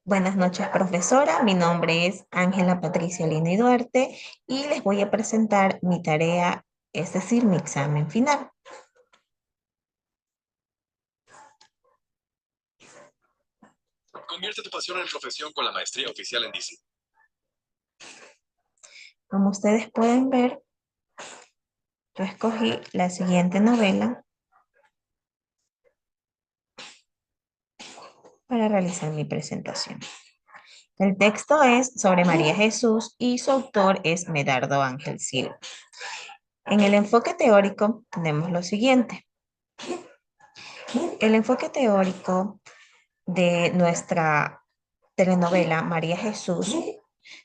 Buenas noches, profesora. Mi nombre es Ángela Patricia Lina y Duarte y les voy a presentar mi tarea, es decir, mi examen final. Convierte tu pasión en profesión con la maestría oficial en diseño. Como ustedes pueden ver, yo escogí la siguiente novela para realizar mi presentación. El texto es sobre María Jesús y su autor es Medardo Ángel Silva. En el enfoque teórico tenemos lo siguiente. El enfoque teórico de nuestra telenovela María Jesús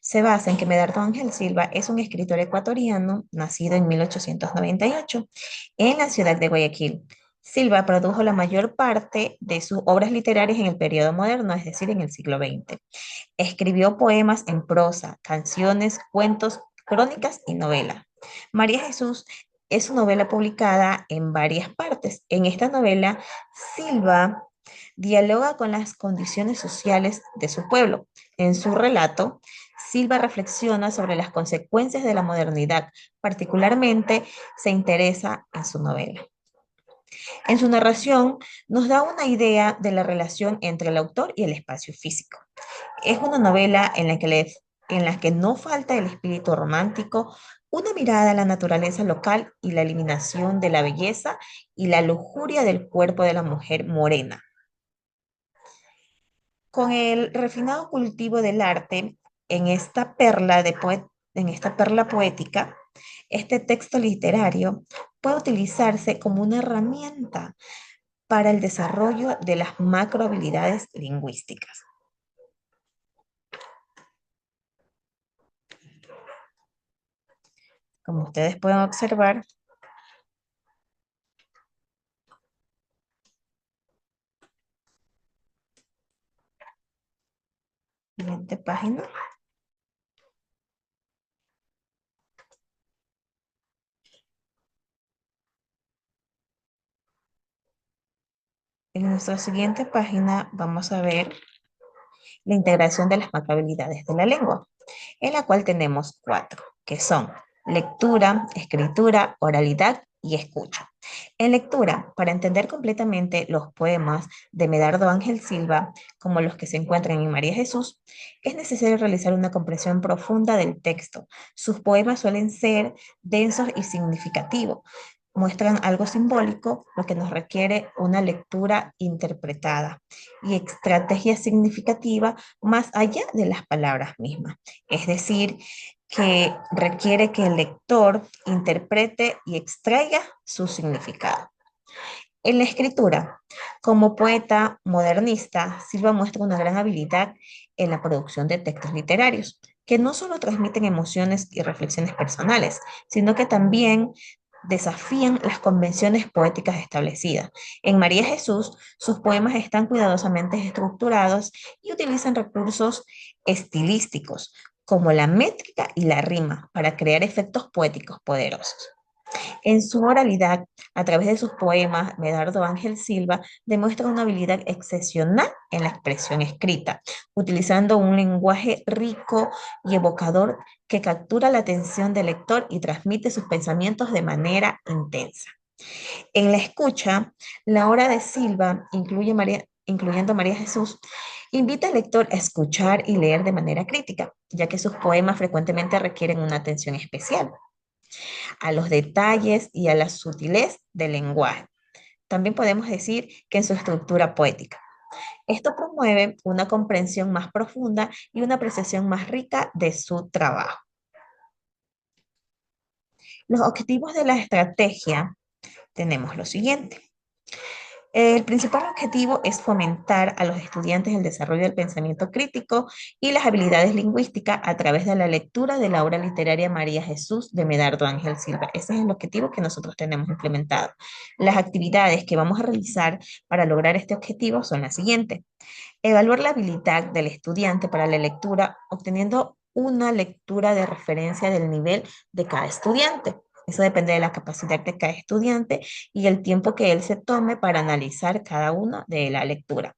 se basa en que Medardo Ángel Silva es un escritor ecuatoriano nacido en 1898 en la ciudad de Guayaquil. Silva produjo la mayor parte de sus obras literarias en el periodo moderno, es decir, en el siglo XX. Escribió poemas en prosa, canciones, cuentos, crónicas y novelas. María Jesús es una novela publicada en varias partes. En esta novela, Silva dialoga con las condiciones sociales de su pueblo. En su relato, Silva reflexiona sobre las consecuencias de la modernidad, particularmente se interesa en su novela. En su narración nos da una idea de la relación entre el autor y el espacio físico. Es una novela en la que no falta el espíritu romántico, una mirada a la naturaleza local y la eliminación de la belleza y la lujuria del cuerpo de la mujer morena. Con el refinado cultivo del arte en esta en esta perla poética, este texto literario puede utilizarse como una herramienta para el desarrollo de las macrohabilidades lingüísticas. Como ustedes pueden observar, siguiente página. En nuestra siguiente página vamos a ver la integración de las macrohabilidades de la lengua, en la cual tenemos cuatro, que son lectura, escritura, oralidad y escucha. En lectura, para entender completamente los poemas de Medardo Ángel Silva, como los que se encuentran en María Jesús, es necesario realizar una comprensión profunda del texto. Sus poemas suelen ser densos y significativos, muestran algo simbólico, lo que nos requiere una lectura interpretada y estrategia significativa más allá de las palabras mismas. Es decir, que requiere que el lector interprete y extraiga su significado. En la escritura, como poeta modernista, Silva muestra una gran habilidad en la producción de textos literarios, que no solo transmiten emociones y reflexiones personales, sino que también desafían las convenciones poéticas establecidas. En María Jesús, sus poemas están cuidadosamente estructurados y utilizan recursos estilísticos, como la métrica y la rima, para crear efectos poéticos poderosos. En su oralidad, a través de sus poemas, Medardo Ángel Silva demuestra una habilidad excepcional en la expresión escrita, utilizando un lenguaje rico y evocador que captura la atención del lector y transmite sus pensamientos de manera intensa. En la escucha, la obra de Silva, incluyendo María Jesús, invita al lector a escuchar y leer de manera crítica, ya que sus poemas frecuentemente requieren una atención especial a los detalles y a la sutilez del lenguaje. También podemos decir que en su estructura poética. Esto promueve una comprensión más profunda y una apreciación más rica de su trabajo. Los objetivos de la estrategia tenemos lo siguiente. El principal objetivo es fomentar a los estudiantes el desarrollo del pensamiento crítico y las habilidades lingüísticas a través de la lectura de la obra literaria María Jesús de Medardo Ángel Silva. Ese es el objetivo que nosotros tenemos implementado. Las actividades que vamos a realizar para lograr este objetivo son las siguientes. Evaluar la habilidad del estudiante para la lectura obteniendo una lectura de referencia del nivel de cada estudiante. Eso depende de la capacidad de cada estudiante y el tiempo que él se tome para analizar cada una de la lectura.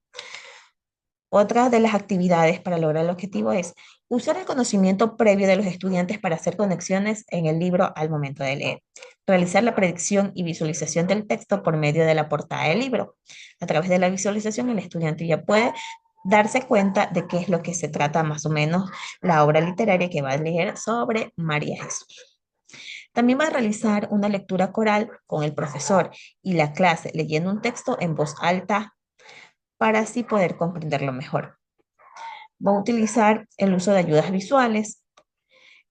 Otra de las actividades para lograr el objetivo es usar el conocimiento previo de los estudiantes para hacer conexiones en el libro al momento de leer. Realizar la predicción y visualización del texto por medio de la portada del libro. A través de la visualización, el estudiante ya puede darse cuenta de qué es lo que se trata más o menos la obra literaria que va a leer sobre María Jesús. También va a realizar una lectura coral con el profesor y la clase leyendo un texto en voz alta para así poder comprenderlo mejor. Va a utilizar el uso de ayudas visuales,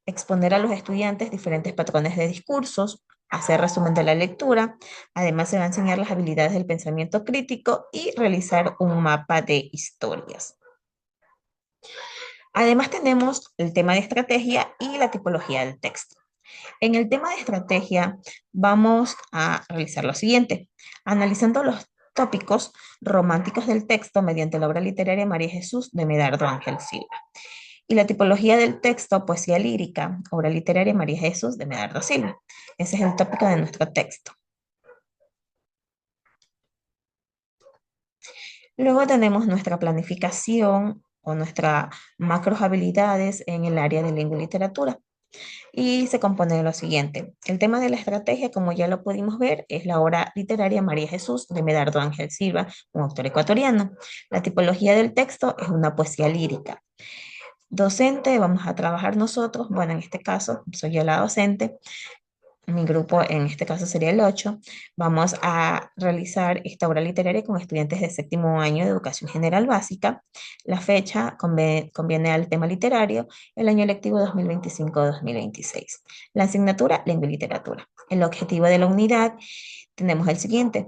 exponer a los estudiantes diferentes patrones de discursos, hacer resumen de la lectura. Además, se va a enseñar las habilidades del pensamiento crítico y realizar un mapa de historias. Además, tenemos el tema de estrategia y la tipología del texto. En el tema de estrategia, vamos a realizar lo siguiente, analizando los tópicos románticos del texto mediante la obra literaria María Jesús de Medardo Ángel Silva. Y la tipología del texto, poesía lírica, obra literaria María Jesús de Medardo Silva. Ese es el tópico de nuestro texto. Luego tenemos nuestra planificación o nuestras macros habilidades en el área de lengua y literatura. Y se compone de lo siguiente. El tema de la estrategia, como ya lo pudimos ver, es la obra literaria María Jesús de Medardo Ángel Silva, un autor ecuatoriano. La tipología del texto es una poesía lírica. Docente, vamos a trabajar nosotros, bueno, en este caso soy yo la docente, mi grupo en este caso sería el 8. Vamos a realizar esta obra literaria con estudiantes de séptimo año de educación general básica. La fecha conviene al tema literario, el año lectivo 2025-2026. La asignatura, lengua y literatura. El objetivo de la unidad tenemos el siguiente: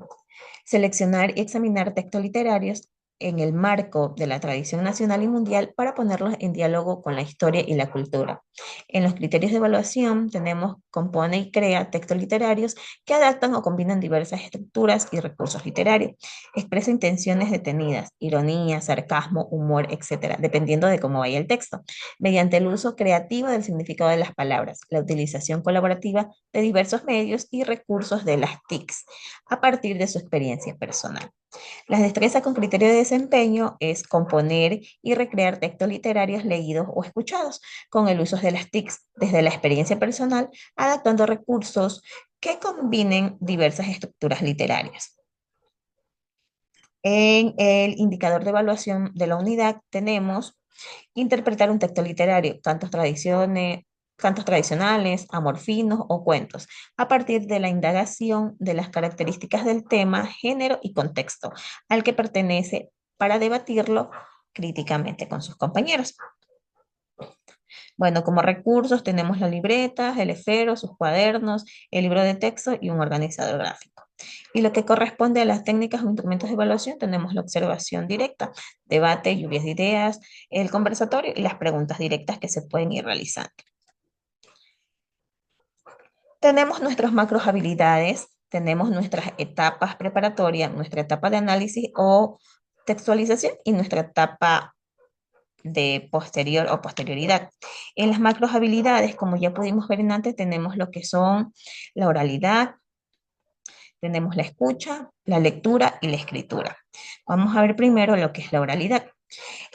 seleccionar y examinar textos literarios en el marco de la tradición nacional y mundial para ponerlos en diálogo con la historia y la cultura. En los criterios de evaluación tenemos compone y crea textos literarios que adaptan o combinan diversas estructuras y recursos literarios. Expresa intenciones detenidas, ironía, sarcasmo, humor, etcétera, dependiendo de cómo vaya el texto, mediante el uso creativo del significado de las palabras, la utilización colaborativa de diversos medios y recursos de las TICs a partir de su experiencia personal. La destreza con criterio de desempeño es componer y recrear textos literarios leídos o escuchados con el uso de las TICs desde la experiencia personal, adaptando recursos que combinen diversas estructuras literarias. En el indicador de evaluación de la unidad tenemos interpretar un texto literario, cantos tradicionales, amorfinos o cuentos, a partir de la indagación de las características del tema, género y contexto al que pertenece para debatirlo críticamente con sus compañeros. Bueno, como recursos tenemos la libreta, el esfero, sus cuadernos, el libro de texto y un organizador gráfico. Y lo que corresponde a las técnicas o instrumentos de evaluación, tenemos la observación directa, debate, lluvias de ideas, el conversatorio y las preguntas directas que se pueden ir realizando. Tenemos nuestras macros habilidades, tenemos nuestras etapas preparatorias, nuestra etapa de análisis o textualización y nuestra etapa de posterior o posterioridad. En las macros habilidades, como ya pudimos ver en antes, tenemos lo que son la oralidad, tenemos la escucha, la lectura y la escritura. Vamos a ver primero lo que es la oralidad.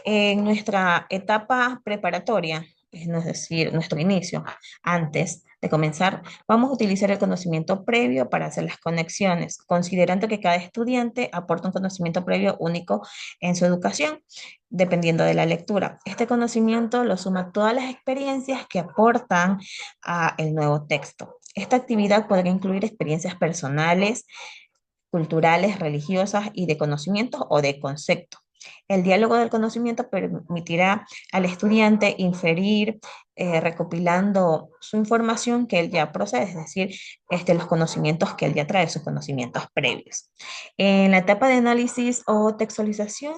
En nuestra etapa preparatoria, es decir, nuestro inicio, antes de comenzar, vamos a utilizar el conocimiento previo para hacer las conexiones, considerando que cada estudiante aporta un conocimiento previo único en su educación, dependiendo de la lectura. Este conocimiento lo suma todas las experiencias que aportan a el nuevo texto. Esta actividad podría incluir experiencias personales, culturales, religiosas y de conocimientos o de conceptos. El diálogo del conocimiento permitirá al estudiante inferir, recopilando su información que él ya procede, es decir, los conocimientos que él ya trae, sus conocimientos previos. En la etapa de análisis o textualización,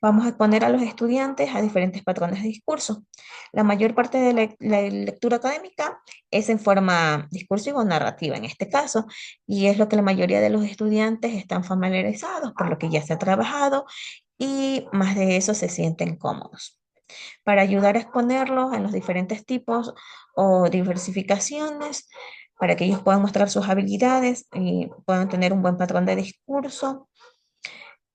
vamos a exponer a los estudiantes a diferentes patrones de discurso. La mayor parte de la lectura académica es en forma discursiva o narrativa en este caso, y es lo que la mayoría de los estudiantes están familiarizados, por lo que ya se ha trabajado y más de eso se sienten cómodos. Para ayudar a exponerlos en los diferentes tipos o diversificaciones, para que ellos puedan mostrar sus habilidades y puedan tener un buen patrón de discurso,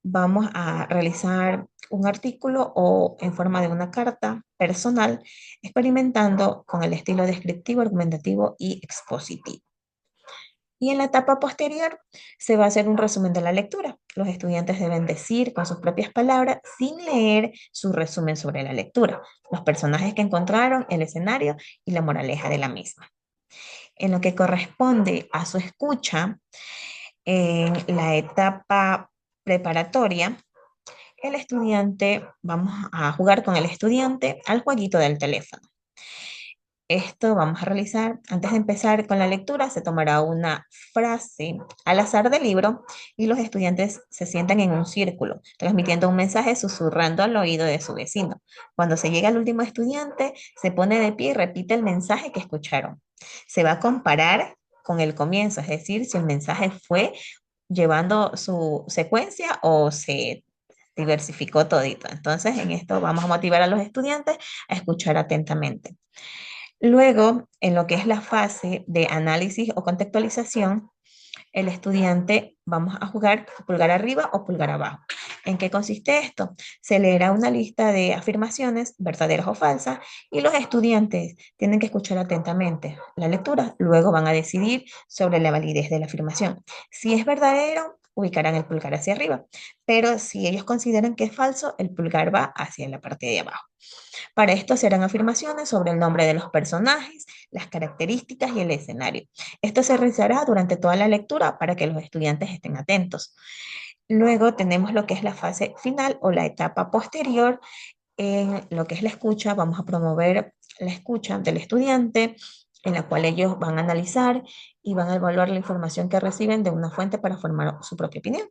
vamos a realizar un artículo o en forma de una carta personal, experimentando con el estilo descriptivo, argumentativo y expositivo. Y en la etapa posterior se va a hacer un resumen de la lectura. Los estudiantes deben decir con sus propias palabras, sin leer, su resumen sobre la lectura, los personajes que encontraron, el escenario y la moraleja de la misma. En lo que corresponde a su escucha, en la etapa preparatoria, el estudiante, vamos a jugar con el estudiante al jueguito del teléfono. Esto vamos a realizar, antes de empezar con la lectura, se tomará una frase al azar del libro y los estudiantes se sientan en un círculo, transmitiendo un mensaje susurrando al oído de su vecino. Cuando se llega al último estudiante, se pone de pie y repite el mensaje que escucharon. Se va a comparar con el comienzo, es decir, si el mensaje fue llevando su secuencia o se diversificó todito. Entonces, en esto vamos a motivar a los estudiantes a escuchar atentamente. Luego, en lo que es la fase de análisis o contextualización, el estudiante vamos a jugar pulgar arriba o pulgar abajo. ¿En qué consiste esto? Se leerá una lista de afirmaciones verdaderas o falsas y los estudiantes tienen que escuchar atentamente la lectura. Luego van a decidir sobre la validez de la afirmación. Si es verdadero, ubicarán el pulgar hacia arriba, pero si ellos consideran que es falso, el pulgar va hacia la parte de abajo. Para esto se harán afirmaciones sobre el nombre de los personajes, las características y el escenario. Esto se realizará durante toda la lectura para que los estudiantes estén atentos. Luego tenemos lo que es la fase final o la etapa posterior. En lo que es la escucha, vamos a promover la escucha del estudiante, en la cual ellos van a analizar y van a evaluar la información que reciben de una fuente para formar su propia opinión.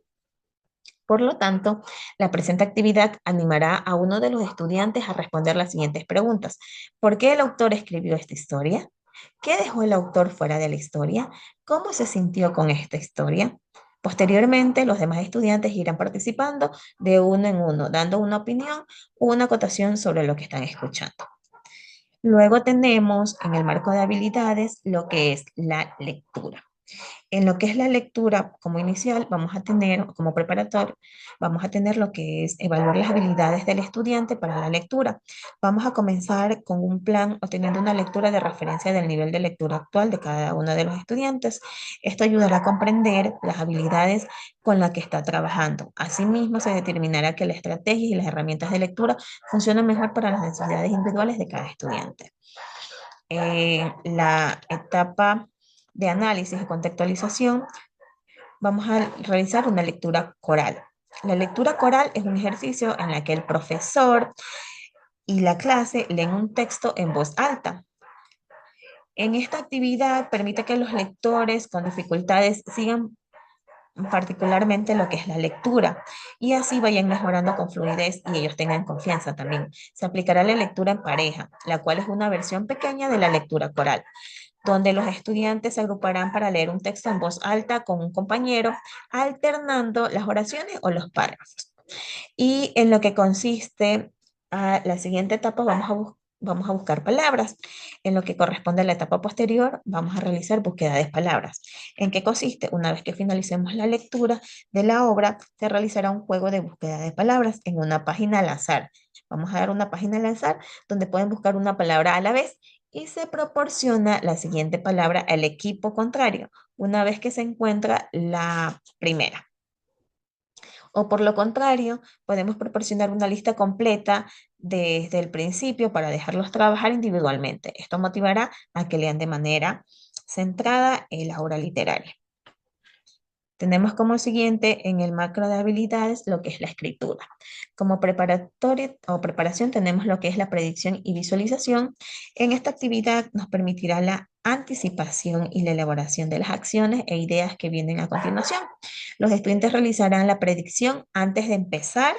Por lo tanto, la presente actividad animará a uno de los estudiantes a responder las siguientes preguntas. ¿Por qué el autor escribió esta historia? ¿Qué dejó el autor fuera de la historia? ¿Cómo se sintió con esta historia? Posteriormente, los demás estudiantes irán participando de uno en uno, dando una opinión o una acotación sobre lo que están escuchando. Luego tenemos en el marco de habilidades lo que es la lectura. En lo que es la lectura como inicial, vamos a tener, como preparatorio, vamos a tener lo que es evaluar las habilidades del estudiante para la lectura. Vamos a comenzar con un plan o teniendo una lectura de referencia del nivel de lectura actual de cada uno de los estudiantes. Esto ayudará a comprender las habilidades con las que está trabajando. Asimismo, se determinará que la estrategia y las herramientas de lectura funcionan mejor para las necesidades individuales de cada estudiante. La etapa de análisis y contextualización, vamos a realizar una lectura coral. La lectura coral es un ejercicio en el que el profesor y la clase leen un texto en voz alta. En esta actividad permite que los lectores con dificultades sigan particularmente lo que es la lectura, y así vayan mejorando con fluidez y ellos tengan confianza también. Se aplicará la lectura en pareja, la cual es una versión pequeña de la lectura coral, donde los estudiantes se agruparán para leer un texto en voz alta con un compañero, alternando las oraciones o los párrafos. Y en lo que consiste a la siguiente etapa, vamos a buscar palabras. En lo que corresponde a la etapa posterior, vamos a realizar búsqueda de palabras. ¿En qué consiste? Una vez que finalicemos la lectura de la obra, se realizará un juego de búsqueda de palabras en una página al azar. Vamos a dar una página al azar donde pueden buscar una palabra a la vez y se proporciona la siguiente palabra al equipo contrario una vez que se encuentra la primera. O por lo contrario, podemos proporcionar una lista completa desde el principio para dejarlos trabajar individualmente. Esto motivará a que lean de manera centrada en la obra literaria. Tenemos como siguiente en el macro de habilidades lo que es la escritura. Como preparatoria o preparación tenemos lo que es la predicción y visualización. En esta actividad nos permitirá la anticipación y la elaboración de las acciones e ideas que vienen a continuación. Los estudiantes realizarán la predicción antes de empezar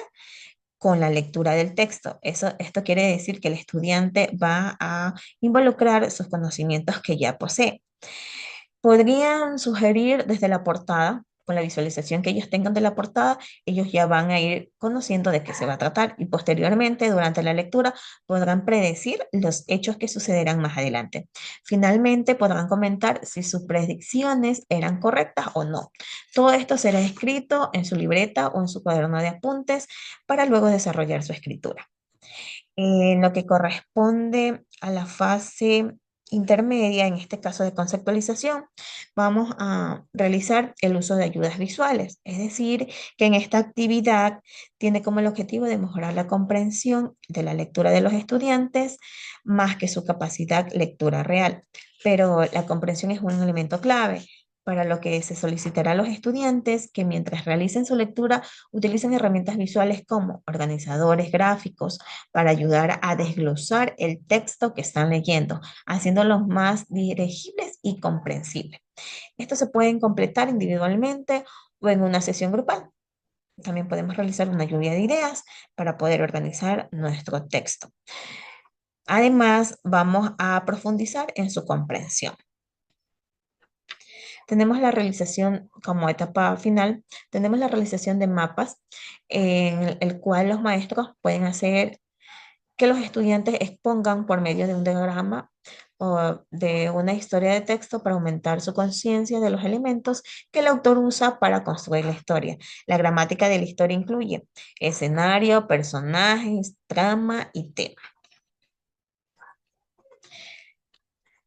con la lectura del texto. Esto quiere decir que el estudiante va a involucrar sus conocimientos que ya posee. Podrían sugerir desde la portada con la visualización que ellos tengan de la portada, ellos ya van a ir conociendo de qué se va a tratar y posteriormente, durante la lectura, podrán predecir los hechos que sucederán más adelante. Finalmente, podrán comentar si sus predicciones eran correctas o no. Todo esto será escrito en su libreta o en su cuaderno de apuntes para luego desarrollar su escritura. En lo que corresponde a la fase intermedia, en este caso de conceptualización, vamos a realizar el uso de ayudas visuales, es decir, que en esta actividad tiene como el objetivo de mejorar la comprensión de la lectura de los estudiantes más que su capacidad lectura real. Pero la comprensión es un elemento clave, para lo que se solicitará a los estudiantes que mientras realicen su lectura utilicen herramientas visuales como organizadores gráficos para ayudar a desglosar el texto que están leyendo, haciéndolos más dirigibles y comprensibles. Estos se pueden completar individualmente o en una sesión grupal. También podemos realizar una lluvia de ideas para poder organizar nuestro texto. Además, vamos a profundizar en su comprensión. Tenemos la realización como etapa final, tenemos la realización de mapas en el cual los maestros pueden hacer que los estudiantes expongan por medio de un diagrama o de una historia de texto para aumentar su conciencia de los elementos que el autor usa para construir la historia. La gramática de la historia incluye escenario, personajes, trama y tema.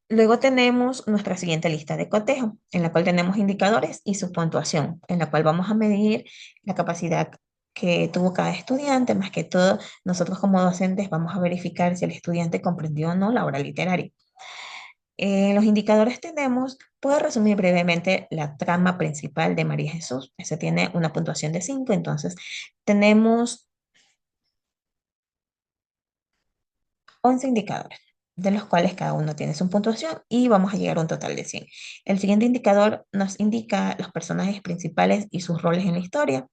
Luego tenemos nuestra siguiente lista de cotejo, en la cual tenemos indicadores y su puntuación, en la cual vamos a medir la capacidad que tuvo cada estudiante. Más que todo, nosotros como docentes vamos a verificar si el estudiante comprendió o no la obra literaria. En los indicadores tenemos, puedo resumir brevemente la trama principal de María Jesús. Ese tiene una puntuación de 5, entonces tenemos 11 indicadores, de los cuales cada uno tiene su puntuación y vamos a llegar a un total de 100. El siguiente indicador nos indica los personajes principales y sus roles en la historia.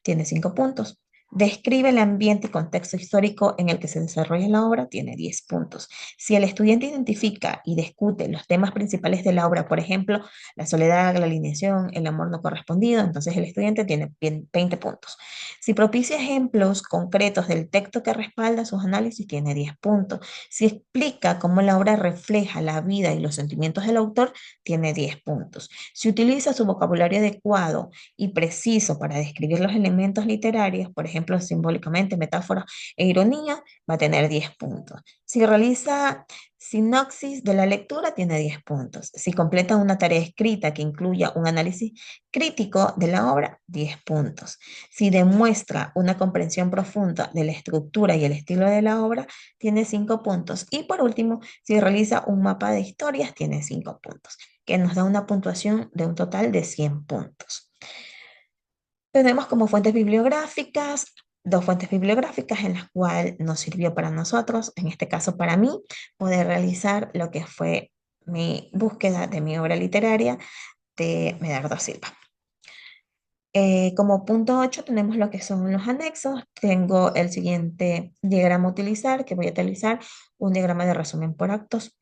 Tiene 5 puntos. Describe el ambiente y contexto histórico en el que se desarrolla la obra, tiene 10 puntos. Si el estudiante identifica y discute los temas principales de la obra, por ejemplo, la soledad, la alineación, el amor no correspondido, entonces el estudiante tiene 20 puntos. Si propicia ejemplos concretos del texto que respalda sus análisis, tiene 10 puntos. Si explica cómo la obra refleja la vida y los sentimientos del autor, tiene 10 puntos. Si utiliza su vocabulario adecuado y preciso para describir los elementos literarios, por ejemplo, simbólicamente, metáforas e ironía, va a tener 10 puntos. Si realiza sinopsis de la lectura, tiene 10 puntos. Si completa una tarea escrita que incluya un análisis crítico de la obra, 10 puntos. Si demuestra una comprensión profunda de la estructura y el estilo de la obra, tiene 5 puntos. Y por último, si realiza un mapa de historias, tiene 5 puntos, que nos da una puntuación de un total de 100 puntos. Tenemos como fuentes bibliográficas, dos fuentes bibliográficas en las cuales nos sirvió para nosotros, en este caso para mí, poder realizar lo que fue mi búsqueda de mi obra literaria de Medardo Silva. Como punto 8 tenemos lo que son los anexos. Tengo el siguiente diagrama a utilizar, que voy a utilizar un diagrama de resumen por actos.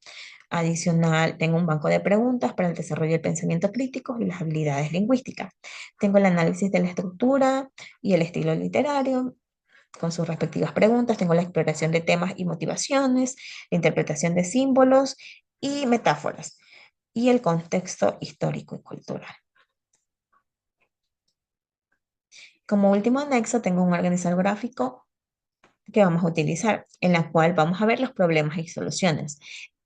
Adicional, tengo un banco de preguntas para el desarrollo del pensamiento crítico y las habilidades lingüísticas. Tengo el análisis de la estructura y el estilo literario con sus respectivas preguntas. Tengo la exploración de temas y motivaciones, la interpretación de símbolos y metáforas y el contexto histórico y cultural. Como último anexo, tengo un organizador gráfico que vamos a utilizar, en la cual vamos a ver los problemas y soluciones.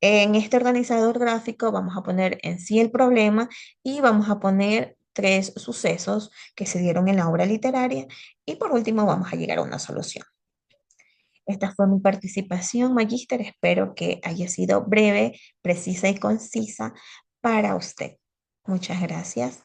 En este organizador gráfico vamos a poner en sí el problema y vamos a poner 3 sucesos que se dieron en la obra literaria y por último vamos a llegar a una solución. Esta fue mi participación, Magíster. Espero que haya sido breve, precisa y concisa para usted. Muchas gracias.